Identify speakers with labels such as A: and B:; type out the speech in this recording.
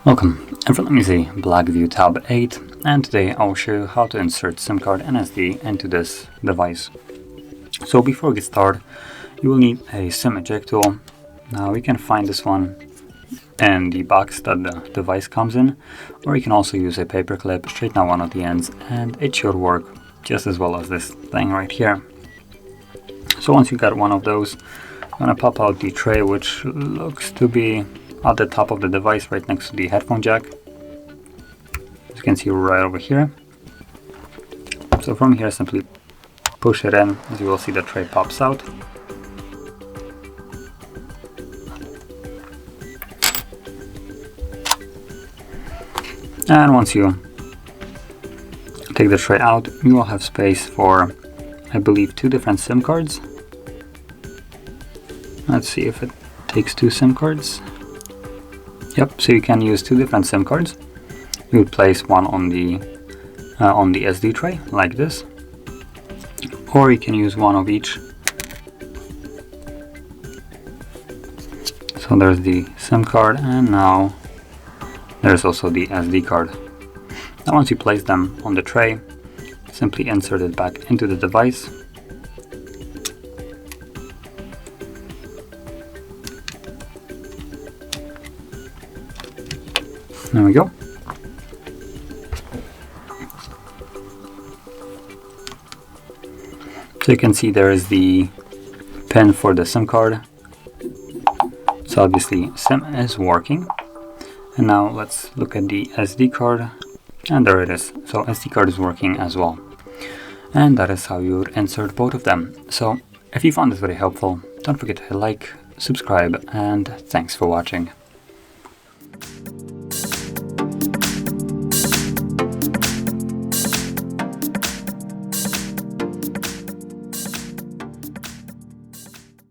A: Welcome, in front of me is a BLACKVIEW Tab 8, and today I'll show you how to insert SIM card and SD into this device. So before we get started, you will need a SIM eject tool. Now we can find this one in the box that the device comes in, or you can also use a paper clip, straighten out one of the ends, and it should work just as well as this thing right here. So once you got one of those, I'm going to pop out the tray, which looks to be at the top of the device right next to the headphone jack. As you can see right over here. So from here simply push it in. As you will see, the tray pops out. And once you take the tray out, you will have space for, I believe, 2 different SIM cards. Let's see if it takes 2 SIM cards. Yep, so you can use 2 different SIM cards. You would place one on the SD tray, like this. Or you can use one of each. So there's the SIM card, and now there's also the SD card. Now once you place them on the tray, simply insert it back into the device. There we go. So you can see there is the pin for the SIM card. So obviously SIM is working. And now let's look at the SD card. And there it is. So SD card is working as well. And that is how you would insert both of them. So if you found this very helpful, don't forget to like, subscribe, and thanks for watching.